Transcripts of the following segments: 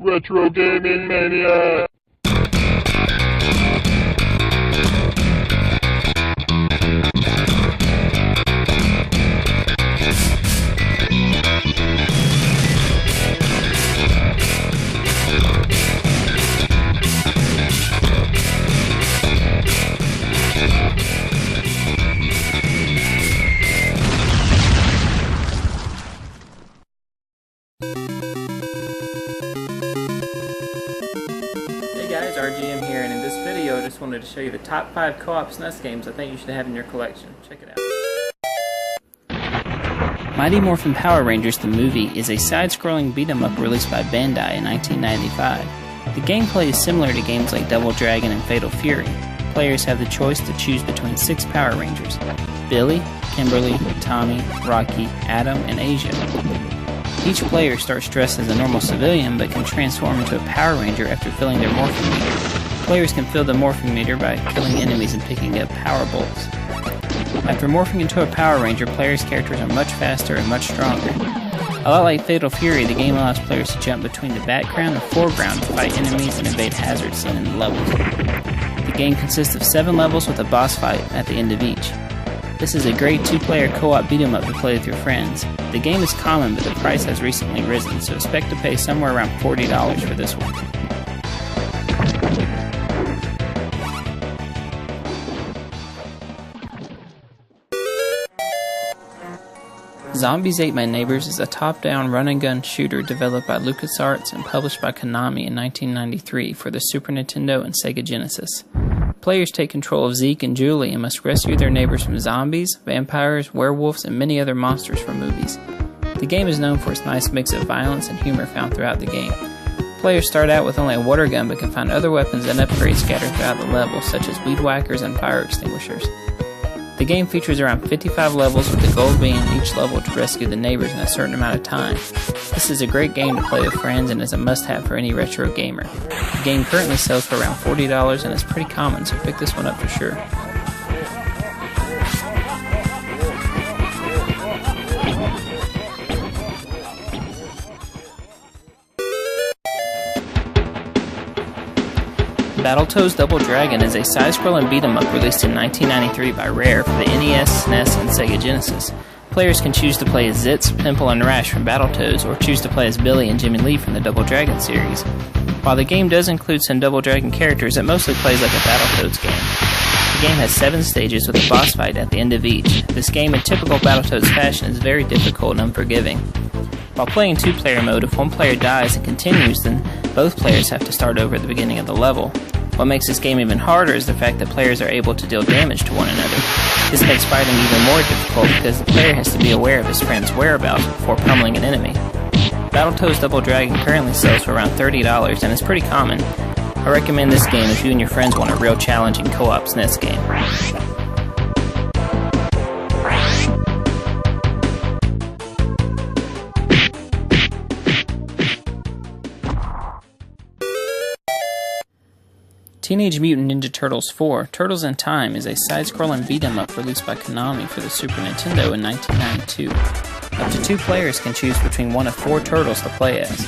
Retro Gaming Mania! Hey guys, RGM here, and in this video I just wanted to show you the top 5 co-op SNES games I think you should have in your collection. Check it out. Mighty Morphin Power Rangers the movie is a side-scrolling beat-em-up released by Bandai in 1995. The gameplay is similar to games like Double Dragon and Fatal Fury. Players have the choice to choose between 6 Power Rangers: Billy, Kimberly, Tommy, Rocky, Adam, and Asia. Each player starts dressed as a normal civilian but can transform into a Power Ranger after filling their morphing meter. Players can fill the morphing meter by killing enemies and picking up power bolts. After morphing into a Power Ranger, players' characters are much faster and much stronger. A lot like Fatal Fury, the game allows players to jump between the background and foreground to fight enemies and evade hazards seen in the levels. The game consists of 7 levels with a boss fight at the end of each. This is a great 2-player co-op beat-em-up to play with your friends. The game is common, but the price has recently risen, so expect to pay somewhere around $40 for this one. Zombies Ate My Neighbors is a top-down run-and-gun shooter developed by LucasArts and published by Konami in 1993 for the Super Nintendo and Sega Genesis. Players take control of Zeke and Julie and must rescue their neighbors from zombies, vampires, werewolves, and many other monsters from movies. The game is known for its nice mix of violence and humor found throughout the game. Players start out with only a water gun but can find other weapons and upgrades scattered throughout the level, such as weed whackers and fire extinguishers. The game features around 55 levels, with the goal being each level to rescue the neighbors in a certain amount of time. This is a great game to play with friends and is a must-have for any retro gamer. The game currently sells for around $40 and is pretty common, so pick this one up for sure. Battletoads Double Dragon is a side-scrolling beat-em-up released in 1993 by Rare for the NES, SNES, and Sega Genesis. Players can choose to play as Zitz, Pimple, and Rash from Battletoads, or choose to play as Billy and Jimmy Lee from the Double Dragon series. While the game does include some Double Dragon characters, it mostly plays like a Battletoads game. The game has 7 stages with a boss fight at the end of each. This game, in typical Battletoads fashion, is very difficult and unforgiving. While playing 2-player mode, if one player dies and continues, then both players have to start over at the beginning of the level. What makes this game even harder is the fact that players are able to deal damage to one another. This makes fighting even more difficult because the player has to be aware of his friend's whereabouts before pummeling an enemy. Battletoads Double Dragon currently sells for around $30 and is pretty common. I recommend this game if you and your friends want a real challenging co-op SNES game. Teenage Mutant Ninja Turtles 4: Turtles in Time is a side-scrolling beat-em-up released by Konami for the Super Nintendo in 1992. Up to 2 players can choose between one of 4 turtles to play as.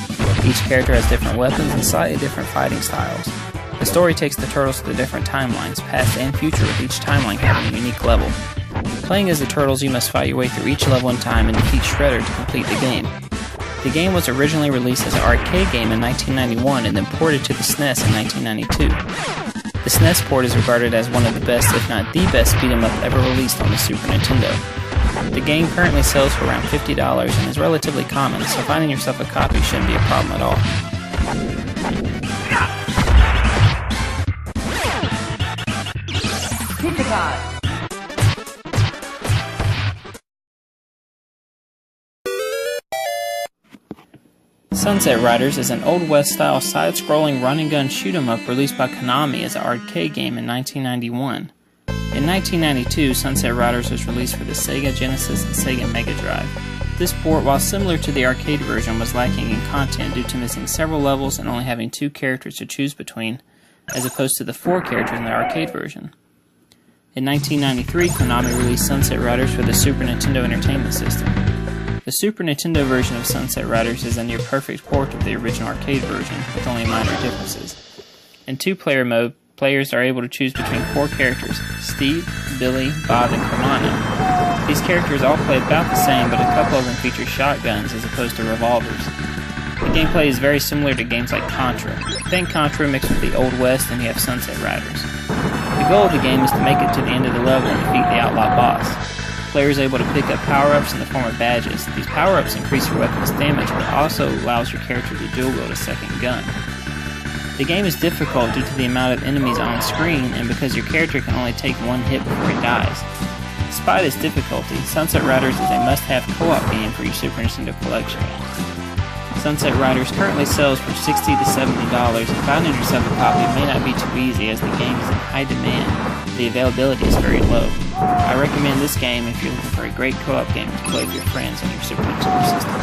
Each character has different weapons and slightly different fighting styles. The story takes the turtles to the different timelines, past and future, with each timeline having a unique level. Playing as the turtles, you must fight your way through each level in time and defeat Shredder to complete the game. The game was originally released as an arcade game in 1991 and then ported to the SNES in 1992. The SNES port is regarded as one of the best, if not the best, beat-em-up ever released on the Super Nintendo. The game currently sells for around $50 and is relatively common, so finding yourself a copy shouldn't be a problem at all. Pizza time! Sunset Riders is an Old West-style side-scrolling run-and-gun shoot-'em-up released by Konami as an arcade game in 1991. In 1992, Sunset Riders was released for the Sega Genesis and Sega Mega Drive. This port, while similar to the arcade version, was lacking in content due to missing several levels and only having 2 characters to choose between, as opposed to the 4 characters in the arcade version. In 1993, Konami released Sunset Riders for the Super Nintendo Entertainment System. The Super Nintendo version of Sunset Riders is a near perfect port of the original arcade version, with only minor differences. In two-player mode, players are able to choose between 4 characters: Steve, Billy, Bob, and Cremona. These characters all play about the same, but a couple of them feature shotguns as opposed to revolvers. The gameplay is very similar to games like Contra. Think Contra mixed with the Old West, and you have Sunset Riders. The goal of the game is to make it to the end of the level and defeat the outlaw boss. Players are able to pick up power-ups in the form of badges. These power-ups increase your weapon's damage, but also allows your character to dual-wield a second gun. The game is difficult due to the amount of enemies on screen, and because your character can only take one hit before he dies. Despite its difficulty, Sunset Riders is a must-have co-op game for your Super Nintendo collection. Sunset Riders currently sells for $60 to $70, and finding yourself a copy may not be too easy as the game is in high demand. The availability is very low. I recommend this game if you're looking for a great co-op game to play with your friends on your Super Nintendo system.